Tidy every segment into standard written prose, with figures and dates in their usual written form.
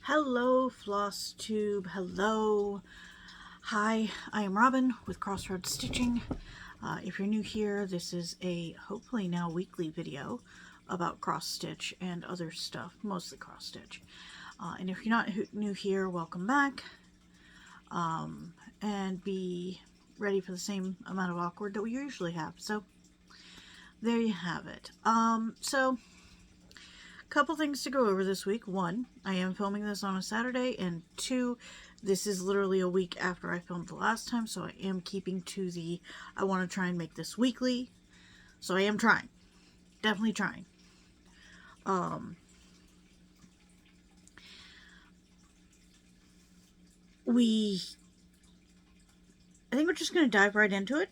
Hello, Flosstube. Hello. Hi, I am Robin with Crossroads Stitching. If you're new here, this is a hopefully now weekly video about cross stitch and other stuff, mostly cross stitch. And if you're not new here, welcome back. And be ready for the same amount of awkward that we usually have. So there you have it. Couple things to go over this week. One, I am filming this on a Saturday, and two, this is literally a week after I filmed the last time, so I am keeping to the, I want to try and make this weekly, so I am trying. Definitely trying. I think we're just going to dive right into it.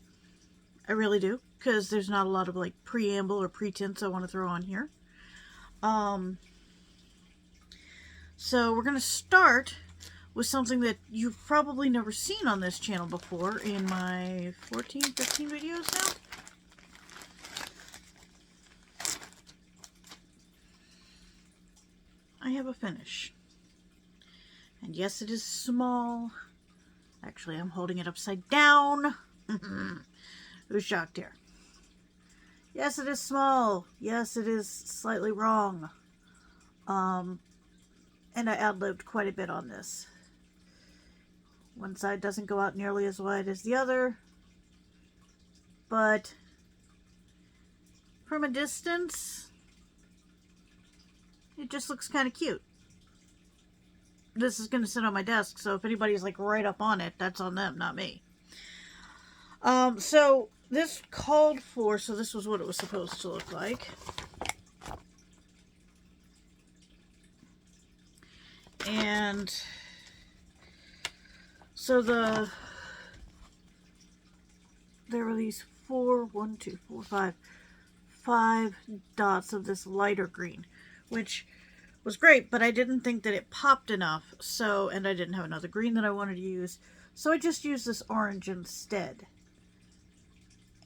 I really do, because there's not a lot of like preamble or pretense I want to throw on here. So we're going to start with something that you've probably never seen on this channel before in my 14, 15 videos now. I have a finish. And yes, it is small. Actually, I'm holding it upside down. Who's shocked here? Yes, it is small. Yes, it is slightly wrong. And I ad-libbed quite a bit on this. One side doesn't go out nearly as wide as the other, but from a distance, it just looks kind of cute. This is going to sit on my desk, so if anybody's like right up on it, that's on them, not me. So this called for, so this was what it was supposed to look like. And so there were these five dots of this lighter green, which was great, but I didn't think that it popped enough, so, and I didn't have another green that I wanted to use, so I just used this orange instead.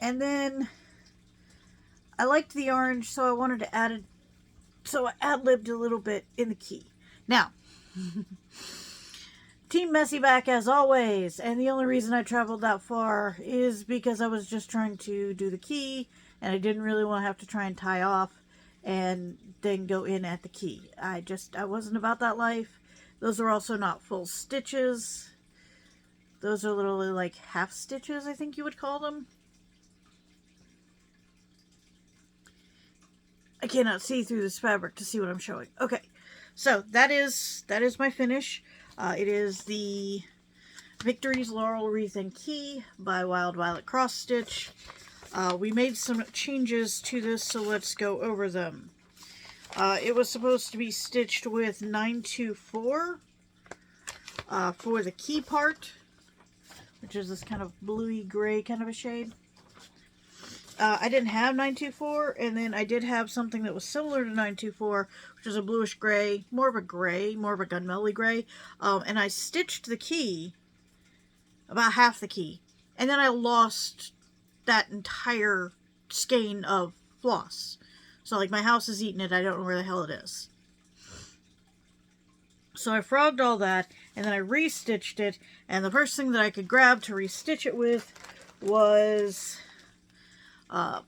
And then I liked the orange, so I wanted to add it, so I ad-libbed a little bit in the key. Now, Team Messy back as always, and the only reason I traveled that far is because I was just trying to do the key, and I didn't really want to have to try and tie off and then go in at the key. I wasn't about that life. Those are also not full stitches. Those are literally like half stitches, I think you would call them. I cannot see through this fabric to see what I'm showing. Okay, so that is my finish. It is the Victory's Laurel Wreath and Key by Wild Violet Cross Stitch. We made some changes to this, so let's go over them. It was supposed to be stitched with 924 for the key part, which is this kind of bluey gray kind of a shade. I didn't have 924, and then I did have something that was similar to 924, which is a bluish gray, more of a gunmetal gray, and I stitched the key, about half the key, and then I lost that entire skein of floss. So like my house is eating it, I don't know where the hell it is. So I frogged all that, and then I restitched it, and the first thing that I could grab to restitch it with was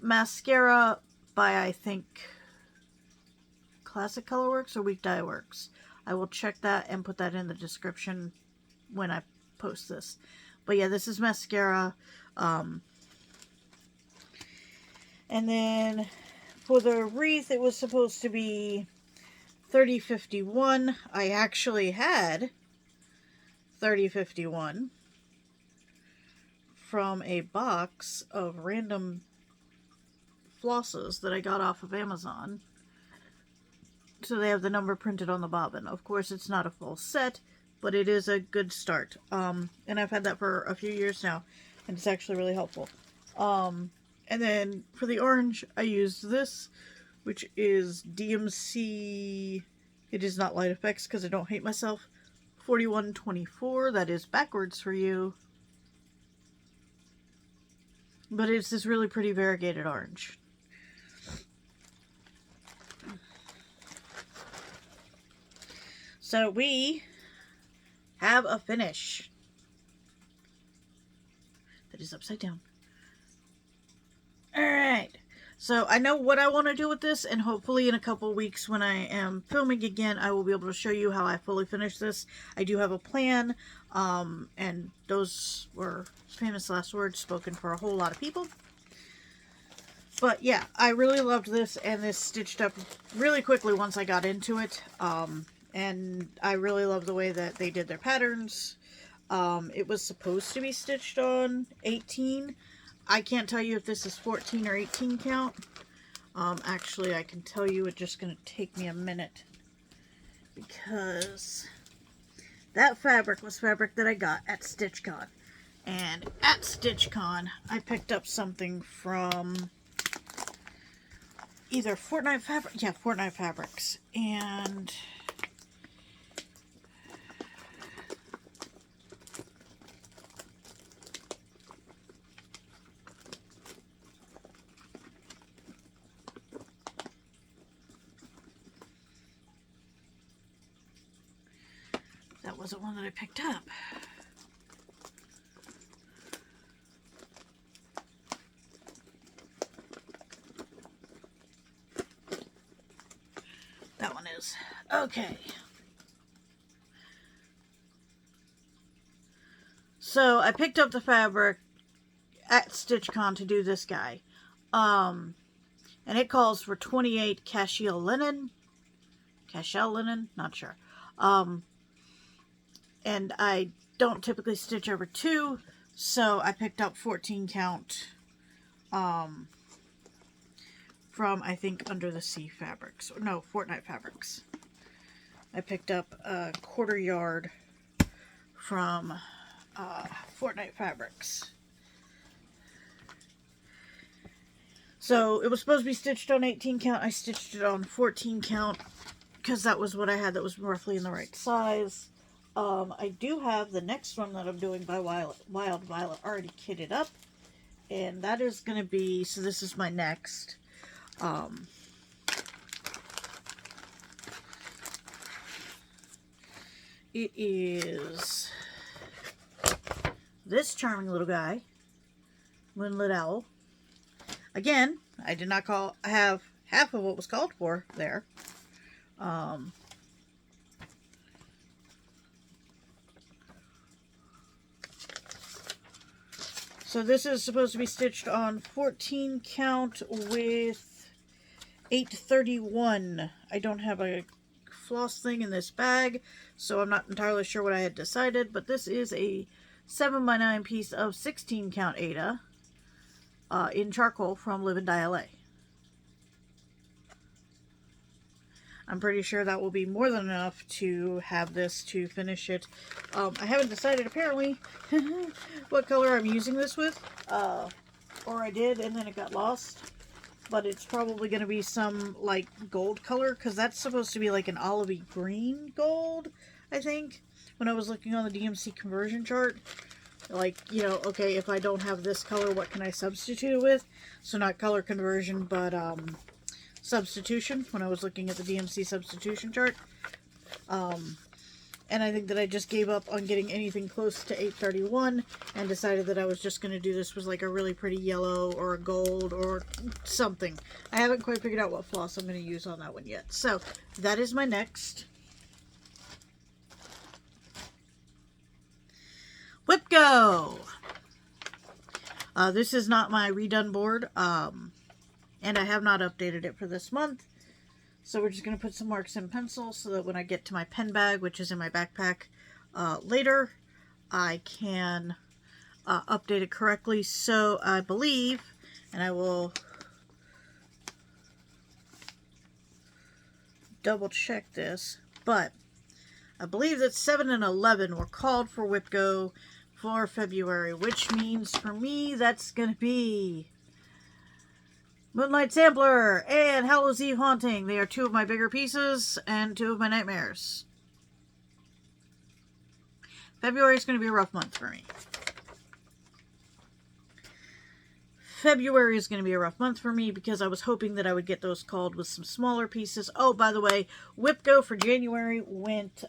mascara by, I think, Classic Colorworks or Week Dye Works. I will check that and put that in the description when I post this. But yeah, this is mascara. And then for the wreath, it was supposed to be 3051. I actually had 3051 from a box of random flosses that I got off of Amazon. So they have the number printed on the bobbin. Of course, it's not a full set, but it is a good start. And I've had that for a few years now, and it's actually really helpful. And then for the orange, I used this, which is DMC, it is not Light Effects because I don't hate myself, 4124, that is backwards for you. But it's this really pretty variegated orange. So we have a finish that is upside down. Alright, so I know what I want to do with this, and hopefully in a couple weeks when I am filming again, I will be able to show you how I fully finish this. I do have a plan, and those were famous last words spoken for a whole lot of people. But yeah, I really loved this, and this stitched up really quickly once I got into it, and I really love the way that they did their patterns. It was supposed to be stitched on 18. I can't tell you if this is 14 or 18 count. Actually, I can tell you, it's just going to take me a minute, because that fabric was fabric that I got at StitchCon. And at StitchCon, I picked up something from either Fortnite Fabrics, and that wasn't one that I picked up. That one is. Okay. So I picked up the fabric at StitchCon to do this guy. And it calls for 28 cashel linen. Cashel linen? Not sure. And I don't typically stitch over 2, so I picked up 14 count from, I think, Under the Sea Fabrics. No, Fortnite Fabrics. I picked up a 1/4 yard from Fortnite Fabrics. So it was supposed to be stitched on 18 count. I stitched it on 14 count because that was what I had that was roughly in the right size. I do have the next one that I'm doing by Wild Violet already kitted up. And that is going to be, so this is my next. It is this charming little guy, Moonlit Owl. Again, I did not have half of what was called for there. So this is supposed to be stitched on 14 count with 831. I don't have a floss thing in this bag, so I'm not entirely sure what I had decided, but this is a 7x9 piece of 16 count Aida in charcoal from Live in Dyela. I'm pretty sure that will be more than enough to have this to finish it. I haven't decided, apparently, what color I'm using this with. Or I did, and then it got lost. But it's probably going to be some, like, gold color, because that's supposed to be like an olivey green gold, I think. When I was looking on the DMC conversion chart. Like, you know, okay, if I don't have this color, what can I substitute it with? So not color conversion, but, substitution, when I was looking at the DMC substitution chart. And I think that I just gave up on getting anything close to 831 and decided that I was just going to do this with like a really pretty yellow or a gold or something. I haven't quite figured out what floss I'm going to use on that one yet. So that is my next. Whip Go! This is not my redone board. And I have not updated it for this month. So we're just going to put some marks in pencil so that when I get to my pen bag, which is in my backpack later, I can update it correctly. So I believe, and I will double check this, but I believe that 7 and 11 were called for Whip Go for February, which means for me that's going to be Moonlight Sampler and Hallows Eve Haunting. They are 2 of my bigger pieces and 2 of my nightmares. February is going to be a rough month for me. February is going to be a rough month for me because I was hoping that I would get those called with some smaller pieces. Oh, by the way, Whip Go for January went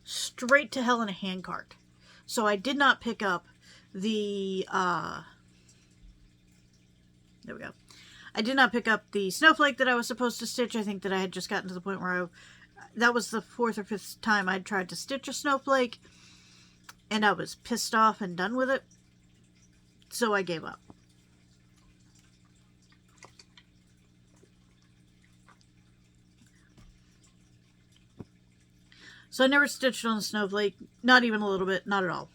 straight to hell in a handcart. So I did not pick up the there we go. I did not pick up the snowflake that I was supposed to stitch. I think that I had just gotten to the point where that was the 4th or 5th time I'd tried to stitch a snowflake, and I was pissed off and done with it. So I gave up. So I never stitched on the snowflake, not even a little bit, not at all.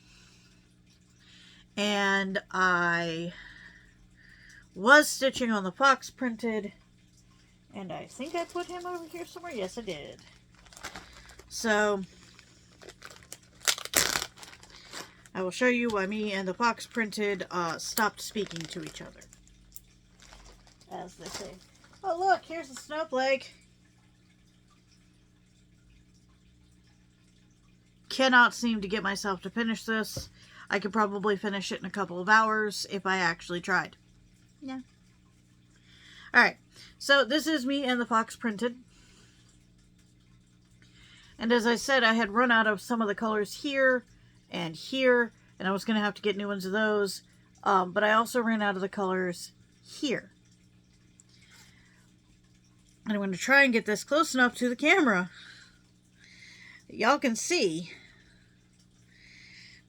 And I was stitching on the fox printed, and I think I put him over here somewhere. Yes, I did. So I will show you why me and the fox printed stopped speaking to each other. As they say. Oh, look, here's the snowflake. Cannot seem to get myself to finish this. I could probably finish it in a couple of hours if I actually tried. Yeah. Alright, so this is me and the fox printed. And as I said, I had run out of some of the colors here and here, and I was going to have to get new ones of those. But I also ran out of the colors here. And I'm going to try and get this close enough to the camera that y'all can see.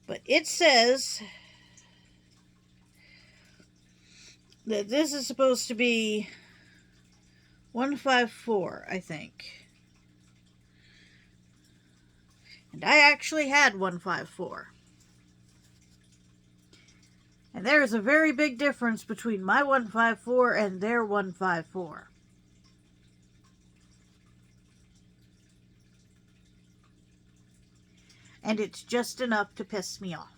But it says that this is supposed to be 154, I think. And I actually had 154. And there is a very big difference between my 154 and their 154. And it's just enough to piss me off.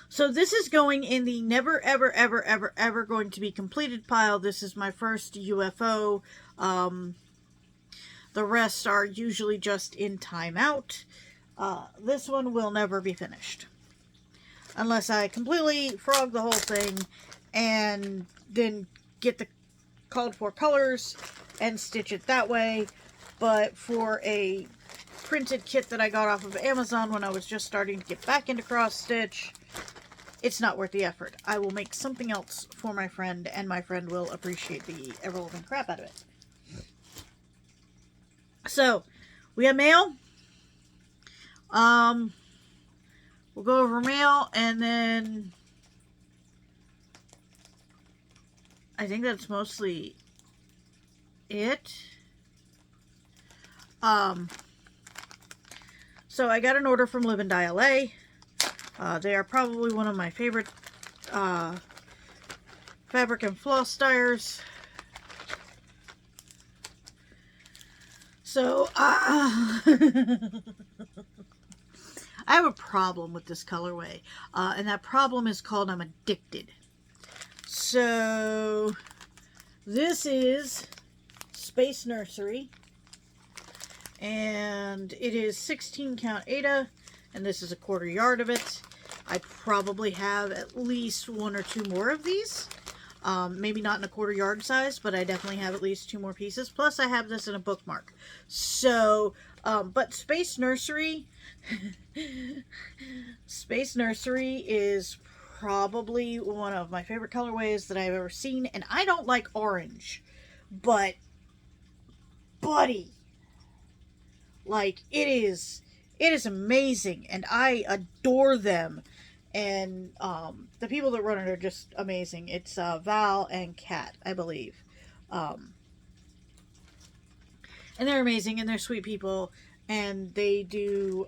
So this is going in the never, ever, ever, ever, ever going to be completed pile. This is my first UFO. The rest are usually just in timeout. This one will never be finished. Unless I completely frog the whole thing and then get the called for colors and stitch it that way. But for a printed kit that I got off of Amazon when I was just starting to get back into cross stitch, it's not worth the effort. I will make something else for my friend, and my friend will appreciate the ever-loving crap out of it. So, we have mail. We'll go over mail, and then I think that's mostly it. So I got an order from Live and Dyela. They are probably one of my favorite fabric and floss dyers. So I have a problem with this colorway, and that problem is called I'm addicted. So this is Space Nursery, and it is 16 count Ada, and this is a 1/4 yard of it. I probably have at least 1 or 2 more of these. Maybe not in a 1/4 yard size, but I definitely have at least 2 more pieces. Plus I have this in a bookmark. So, but Space Nursery, Space Nursery is probably one of my favorite colorways that I've ever seen. And I don't like orange, but buddy, like it is amazing, and I adore them. And the people that run it are just amazing. It's Val and Kat, I believe. And they're amazing, and they're sweet people. And they do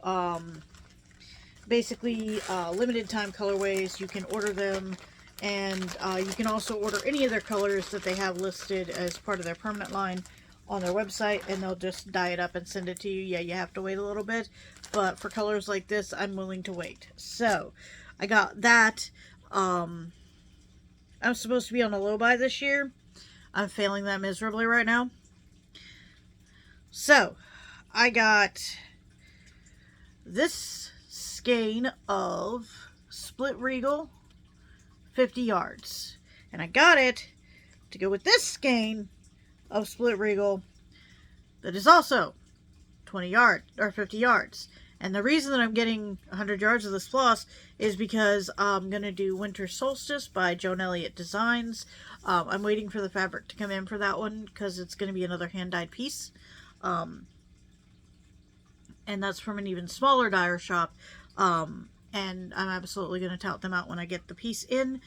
basically limited time colorways. You can order them, and you can also order any of their colors that they have listed as part of their permanent line on their website, and they'll just dye it up and send it to you. Yeah, you have to wait a little bit, but for colors like this, I'm willing to wait. So I got that. I'm supposed to be on a low buy this year. I'm failing that miserably right now. So I got this skein of Split Regal 50 yards. And I got it to go with this skein of Split Regal that is also 20 yards or 50 yards. And the reason that I'm getting 100 yards of this floss is because I'm going to do Winter Solstice by Joan Elliott Designs. I'm waiting for the fabric to come in for that one because it's going to be another hand-dyed piece. And that's from an even smaller dyer shop. And I'm absolutely going to tout them out when I get the piece in.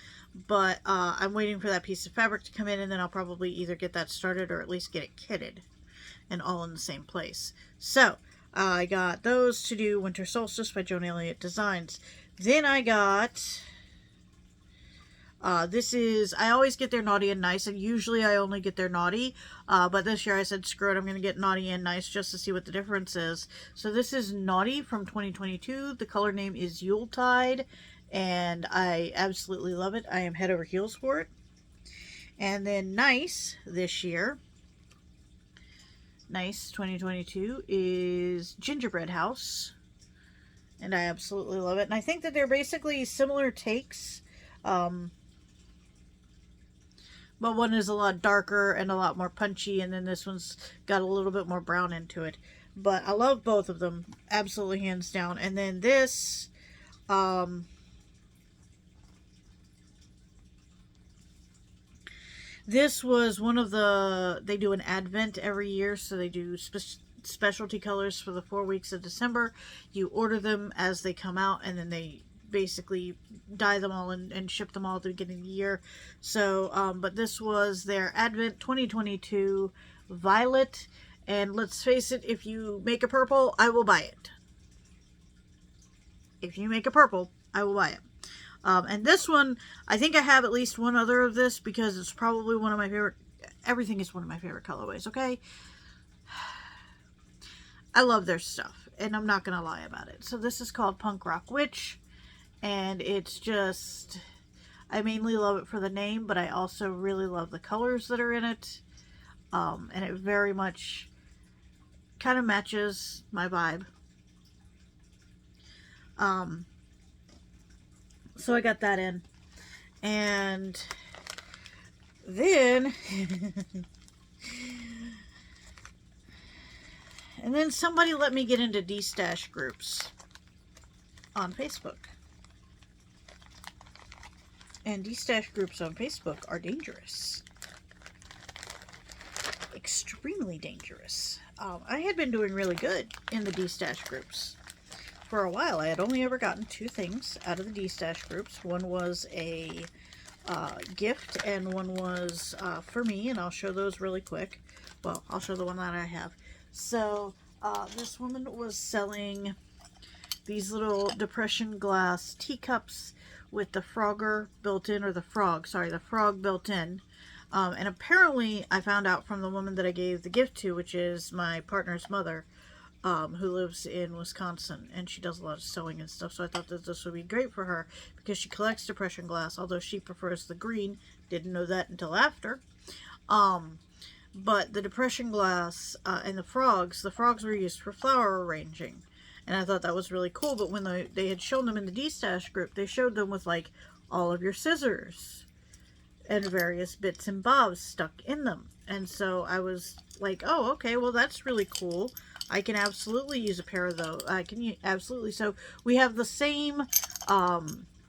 But I'm waiting for that piece of fabric to come in, and then I'll probably either get that started or at least get it kitted and all in the same place. So I got those to do Winter Solstice by Joan Elliott Designs. Then I got... this is, I always get their Naughty and Nice, and usually I only get their Naughty, but this year I said, screw it, I'm going to get Naughty and Nice just to see what the difference is. So this is Naughty from 2022. The color name is Yuletide, and I absolutely love it. I am head over heels for it. And then Nice this year, Nice 2022, is Gingerbread House, and I absolutely love it. And I think that they're basically similar takes, but one is a lot darker and a lot more punchy, and then this one's got a little bit more brown into it. But I love both of them, absolutely hands down. And then this, this was one of the, they do an advent every year, so they do specialty colors for the 4 weeks of December. You order them as they come out, and then they basically dye them all and ship them all at the beginning of the year. So, but this was their Advent 2022 Violet, and let's face it, if you make a purple, I will buy it. If you make a purple, I will buy it. And this one, I think I have at least one other of this because it's probably one of my favorite, everything is one of my favorite colorways, okay? I love their stuff, and I'm not going to lie about it. So this is called Punk Rock Witch. And it's just, I mainly love it for the name, but I also really love the colors that are in it. And it very much kind of matches my vibe. So I got that in. And then, and then somebody let me get into D-Stash groups on Facebook. And D-Stash groups on Facebook are dangerous. Extremely dangerous. I had been doing really good in the D-Stash groups. For a while, I had only ever gotten 2 things out of the D-Stash groups. One was a gift, and one was for me, and I'll show those really quick. Well, I'll show the one that I have. So, this woman was selling these little depression glass teacups with the Frogger built in, or the frog built in. And apparently I found out from the woman that I gave the gift to, which is my partner's mother, who lives in Wisconsin, and she does a lot of sewing and stuff, so I thought that this would be great for her because she collects depression glass, although she prefers the green. Didn't know that until after. But the depression glass and the frogs were used for flower arranging. And I thought that was really cool, but when they had shown them in the D-Stash group, they showed them with, like, all of your scissors and various bits and bobs stuck in them. And so I was like, oh, okay, well, that's really cool. I can absolutely use a pair of those. I can absolutely. So we have the same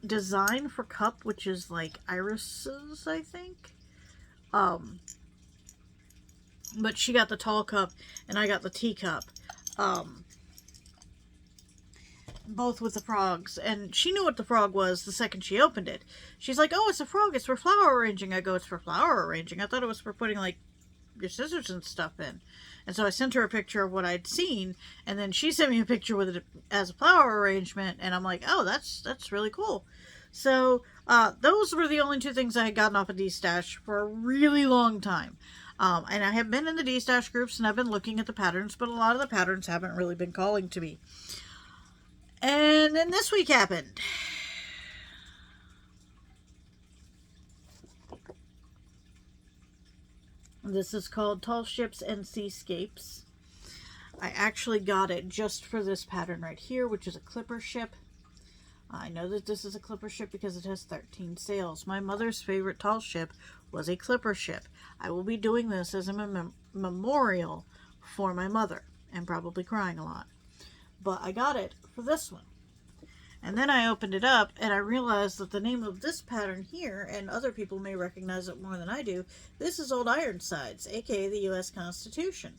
design for cup, which is, like, irises, I think. But she got the tall cup, and I got the teacup. Both with the frogs, and she knew what the frog was the second she opened it. She's like, oh, it's a frog, it's for flower arranging. I go, it's for flower arranging? I thought it was for putting, like, your scissors and stuff in. And so I sent her a picture of what I'd seen, and then she sent me a picture with it as a flower arrangement, and I'm like, oh, that's really cool. So those were the only 2 things I had gotten off of D-Stash for a really long time. And I have been in the D-Stash groups, and I've been looking at the patterns, but a lot of the patterns haven't really been calling to me. And then this week happened. This is called Tall Ships and Seascapes. I actually got it just for this pattern right here, which is a clipper ship. I know that this is a clipper ship because it has 13 sails. My mother's favorite tall ship was a clipper ship. I will be doing this as a memorial for my mother, and probably crying a lot. But I got it for this one. And then I opened it up and I realized that the name of this pattern here, and other people may recognize it more than I do, this is Old Ironsides, aka the U.S. Constitution.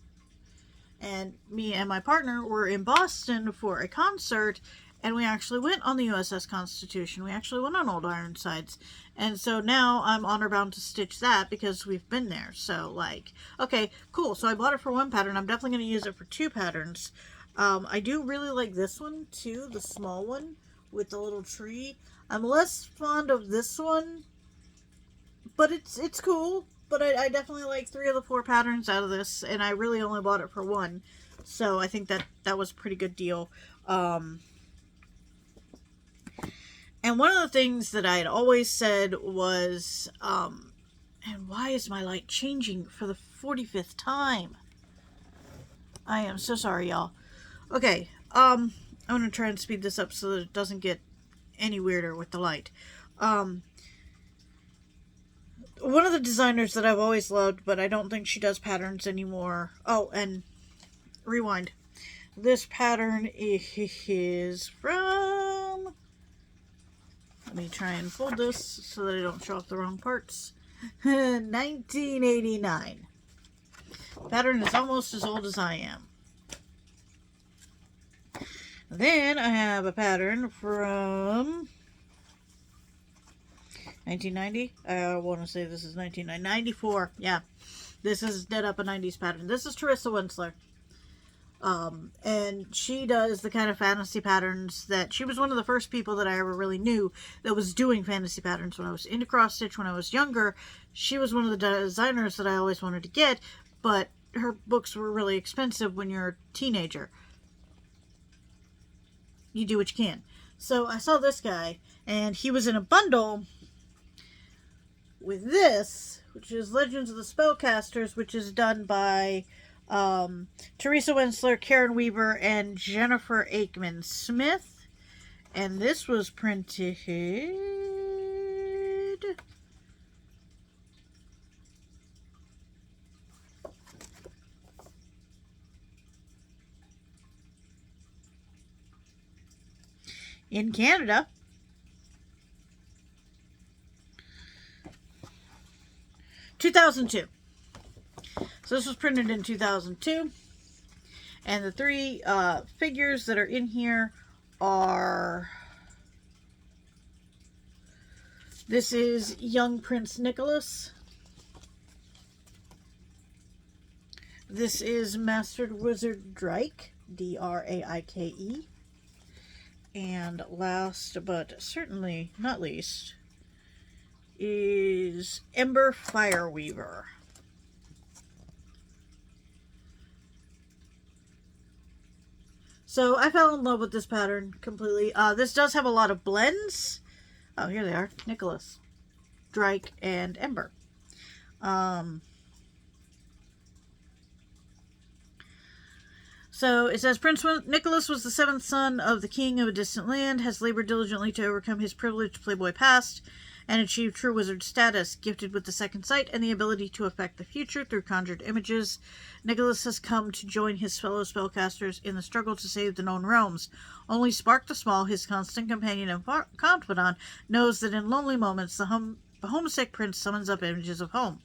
And me and my partner were in Boston for a concert, and we actually went on the USS Constitution. We actually went on Old Ironsides. And so now I'm honor bound to stitch that because we've been there. So, like, okay, cool. So I bought it for one pattern. I'm definitely going to use it for two patterns. I do really like this one, too, the small one with the little tree. I'm less fond of this one, but it's cool. But I definitely like 3 of the 4 patterns out of this, and I really only bought it for one. So I think that was a pretty good deal. And one of the things that I had always said was, and why is my light changing for the 45th time? I am so sorry, y'all. Okay, I'm going to try and speed this up so that it doesn't get any weirder with the light. One of the designers that I've always loved, but I don't think she does patterns anymore. Oh, and rewind. This pattern is from... Let me try and fold this so that I don't show off the wrong parts. 1989. Pattern is almost as old as I am. Then I have a pattern from 1990. I want to say this is 1994. Yeah, this is dead up a 90s pattern. This is Teresa Winsler. And she does the kind of fantasy patterns that she was one of the first people that I ever really knew that was doing fantasy patterns. When I was into cross stitch when I was younger, she was one of the designers that I always wanted to get, but her books were really expensive when you're a teenager. You do what you can. So I saw this guy, and he was in a bundle with this, which is Legends of the Spellcasters, which is done by Teresa Winsler, Karen Weaver, and Jennifer Aikman Smith. And this was printed in Canada. (2002). So this was printed in 2002. And the 3 figures that are in here are... This is young Prince Nicholas. This is Mastered Wizard Drake, D-R-A-I-K-E. And last but certainly not least is Ember Fireweaver. So I fell in love with this pattern completely. This does have a lot of blends. Oh, here they are. Nicholas, Drake, and Ember. So it says, Prince Nicholas was the 7th son of the king of a distant land, has labored diligently to overcome his privileged playboy past, and achieve true wizard status, gifted with the second sight and the ability to affect the future through conjured images. Nicholas has come to join his fellow spellcasters in the struggle to save the known realms. Only Spark the Small, his constant companion and confidant, knows that in lonely moments the homesick prince summons up images of home.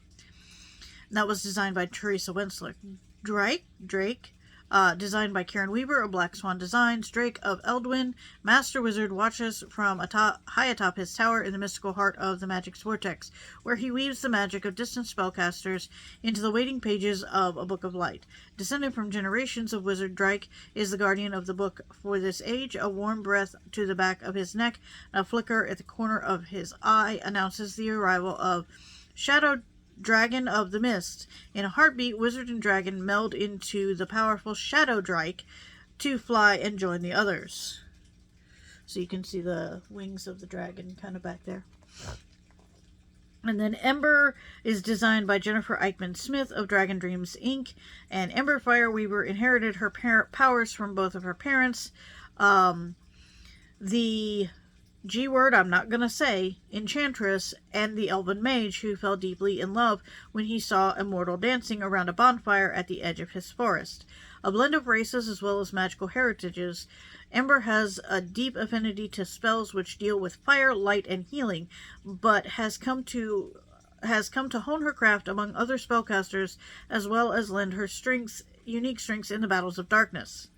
And that was designed by Teresa Winsler. Drake, designed by Karen Weaver of Black Swan Designs. Drake of Eldwin, Master Wizard, watches from high atop his tower in the mystical heart of the Magic's Vortex, where he weaves the magic of distant spellcasters into the waiting pages of a Book of Light. Descended from generations of wizard, Drake is the guardian of the book for this age. A warm breath to the back of his neck, a flicker at the corner of his eye announces the arrival of Shadow Dragon of the Mist. In a heartbeat, wizard and dragon meld into the powerful Shadow Drake to fly and join the others. So you can see the wings of the dragon kind of back there. And then Ember is designed by Jennifer Eichmann Smith of Dragon Dreams Inc. And Ember Fireweaver inherited her powers from both of her parents. The G word I'm not going to say, Enchantress, and the Elven Mage, who fell deeply in love when he saw a mortal dancing around a bonfire at the edge of his forest. A blend of races as well as magical heritages, Ember has a deep affinity to spells which deal with fire, light, and healing, but has come to hone her craft among other spellcasters as well as lend her unique strengths in the battles of darkness.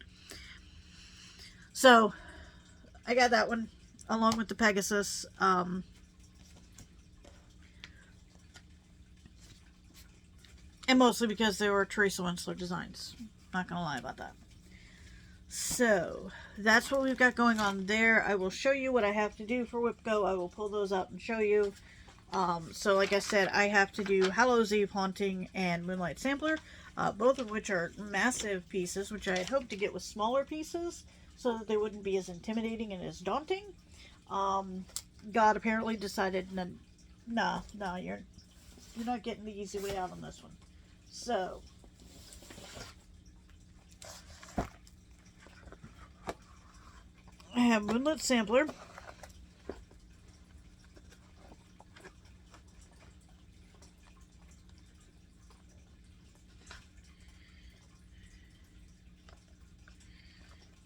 So, I got that one along with the Pegasus. And mostly because they were Teresa Winslow designs. Not gonna lie about that. So, that's what we've got going on there. I will show you what I have to do for WIPCO. I will pull those out and show you. So like I said, I have to do Hallows Eve Haunting and Moonlight Sampler, both of which are massive pieces, which I had hoped to get with smaller pieces so that they wouldn't be as intimidating and as daunting. God apparently decided, nah, you're not getting the easy way out on this one. So, I have Moonlit Sampler.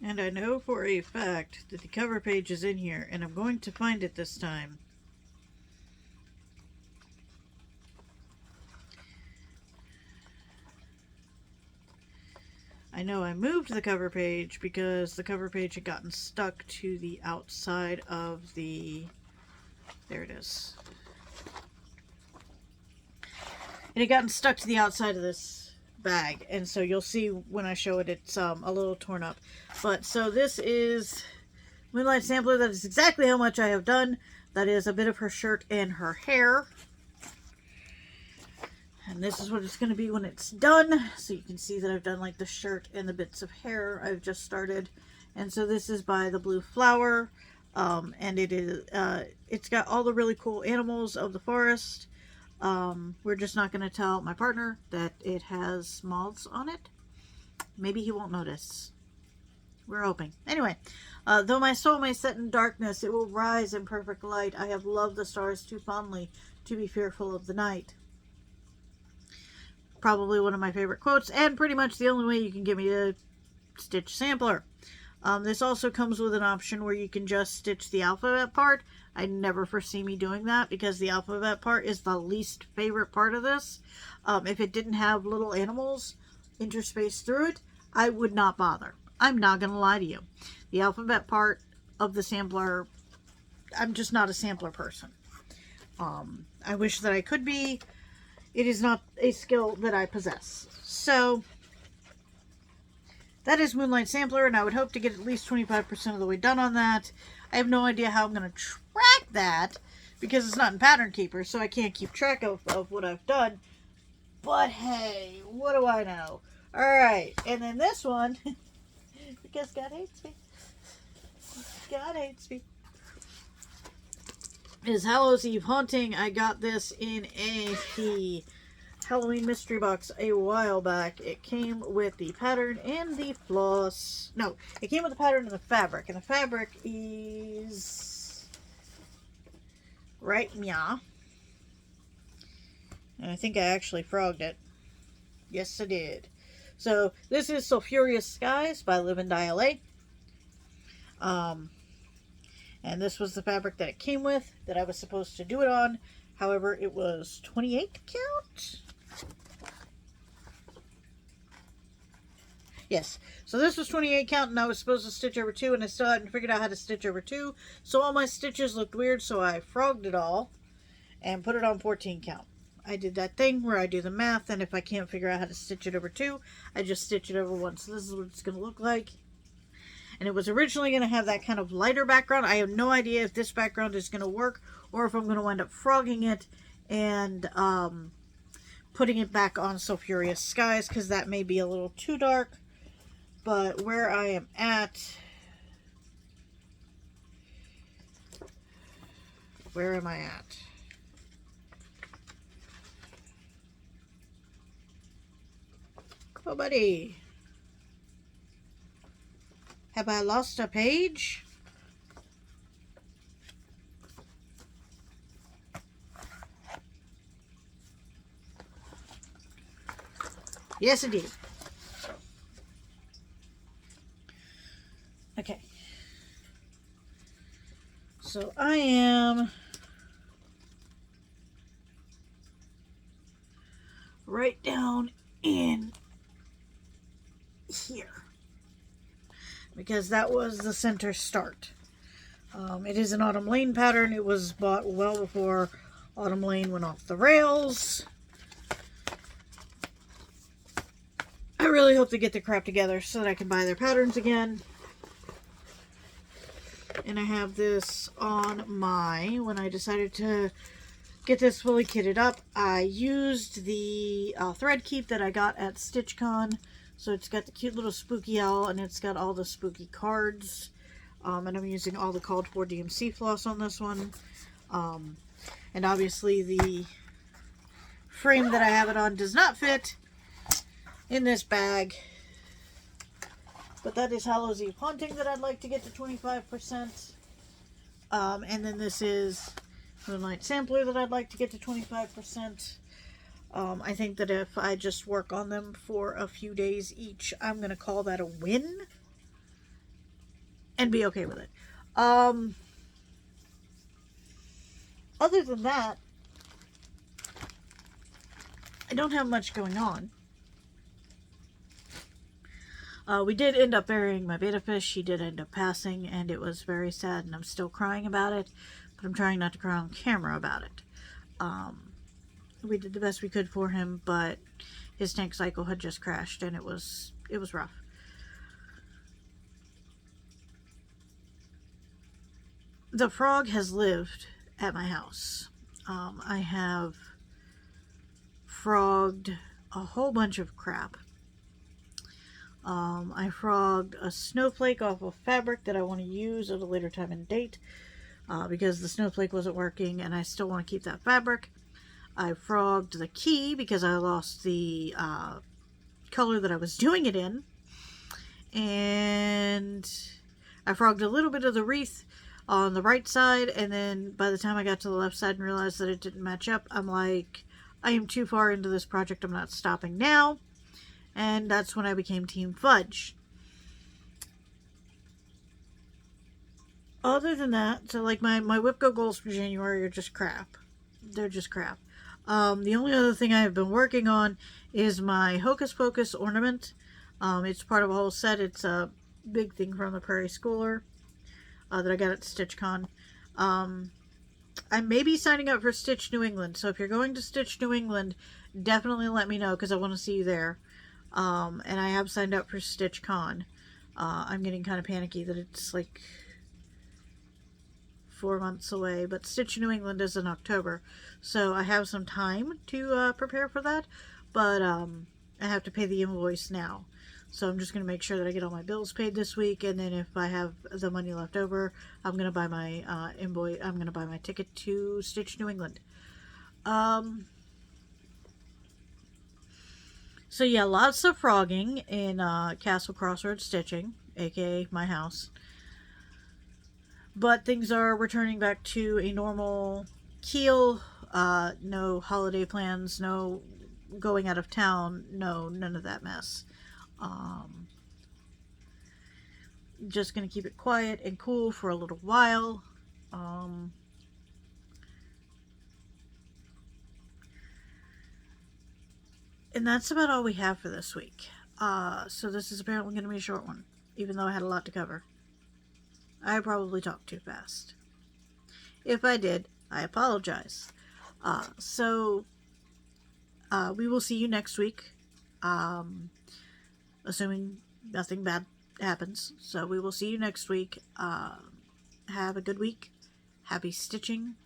And I know for a fact that the cover page is in here, and I'm going to find it this time. I know I moved the cover page because the cover page had gotten stuck to the outside of the... There it is. It had gotten stuck to the outside of this bag, and so you'll see when I show it, it's a little torn up. But so this is Moonlight Sampler. That is exactly how much I have done. That is a bit of her shirt and her hair. And this is what it's going to be when it's done. So you can see that I've done like the shirt and the bits of hair I've just started. And so this is by the Blue Flower. And it is, it's got all the really cool animals of the forest. We're just not going to tell my partner that it has moths on it. Maybe he won't notice. We're hoping. Anyway, though my soul may set in darkness, it will rise in perfect light. I have loved the stars too fondly to be fearful of the night. Probably one of my favorite quotes, and pretty much the only way you can get me to stitch sampler. This also comes with an option where you can just stitch the alphabet part. I never foresee me doing that because the alphabet part is the least favorite part of this. If it didn't have little animals interspaced through it, I would not bother. I'm not going to lie to you. The alphabet part of the sampler, I'm just not a sampler person. I wish that I could be. It is not a skill that I possess. So, that is Moonlight Sampler, and I would hope to get at least 25% of the way done on that. I have no idea how I'm going to track that, because it's not in Pattern Keeper, so I can't keep track of what I've done. But hey, what do I know? Alright, and then this one, because God hates me. God hates me. Is Hallows Eve Haunting. I got this in a Halloween mystery box a while back. It came with the pattern and the floss. No, it came with the pattern and the fabric. And the fabric is right, yeah. And I think I actually frogged it. Yes, I did. So this is Sulphurious Skies by Live and Dyela. And this was the fabric that it came with, that I was supposed to do it on. However, it was 28 count? Yes. So this was 28 count, and I was supposed to stitch over 2, and I still hadn't figured out how to stitch over 2. So all my stitches looked weird, so I frogged it all and put it on 14 count. I did that thing where I do the math, and if I can't figure out how to stitch it over 2, I just stitch it over 1. So this is what it's going to look like. And it was originally going to have that kind of lighter background. I have no idea if this background is going to work or if I'm going to wind up frogging it and putting it back on Sulphurious Skies, because that may be a little too dark. But where I am at... Where am I at? Oh, buddy. Have I lost a page? Yes, indeed. Okay. So I am right down in here because that was the center start. It is an Autumn Lane pattern. It was bought well before Autumn Lane went off the rails. I really hope they get their crap together so that I can buy their patterns again. And I have this on my, when I decided to get this fully kitted up, I used the thread keep that I got at StitchCon. So it's got the cute little spooky owl and it's got all the spooky cards. And I'm using all the called for DMC floss on this one. And obviously the frame that I have it on does not fit in this bag. But that is Hallows Eve Haunting that I'd like to get to 25%. And then this is Moonlight Sampler that I'd like to get to 25%. I think that if I just work on them for a few days each, I'm going to call that a win. And be okay with it. Other than that, I don't have much going on. We did end up burying my betta fish. She did end up passing, and it was very sad, and I'm still crying about it, but I'm trying not to cry on camera about it. We did the best we could for him, but his tank cycle had just crashed, and it was rough. The frog has lived at my house. I have frogged a whole bunch of crap. I frogged a snowflake off of fabric that I want to use at a later time and date because the snowflake wasn't working and I still want to keep that fabric. I frogged the key because I lost the color that I was doing it in. And I frogged a little bit of the wreath on the right side, and then by the time I got to the left side and realized that it didn't match up, I'm like, I am too far into this project, I'm not stopping now. And that's when I became Team Fudge. Other than that, so like my WIPCO goals for January are just crap. They're just crap. The only other thing I have been working on is my Hocus Pocus ornament. It's part of a whole set. It's a big thing from the Prairie Schooler that I got at StitchCon. I may be signing up for Stitch New England. So if you're going to Stitch New England, definitely let me know because I want to see you there. And I have signed up for StitchCon. I'm getting kind of panicky that it's like 4 months away, but Stitch New England is in October, so I have some time to prepare for that, but I have to pay the invoice now, so I'm just going to make sure that I get all my bills paid this week, and then if I have the money left over, I'm going to buy my invoice. I'm going to buy my ticket to Stitch New England. So yeah, lots of frogging in Castle Crossroads Stitching, aka my house. But things are returning back to a normal keel. No holiday plans, no going out of town, no, none of that mess. Just going to keep it quiet and cool for a little while. And that's about all we have for this week. So this is apparently going to be a short one, even though I had a lot to cover. I probably talked too fast. If I did, I apologize. We will see you next week. Assuming nothing bad happens. So we will see you next week. Have a good week. Happy stitching.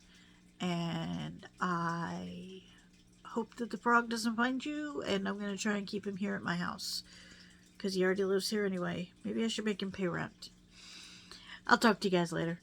And I hope that the frog doesn't find you. And I'm going to try and keep him here at my house. Because he already lives here anyway. Maybe I should make him pay rent. I'll talk to you guys later.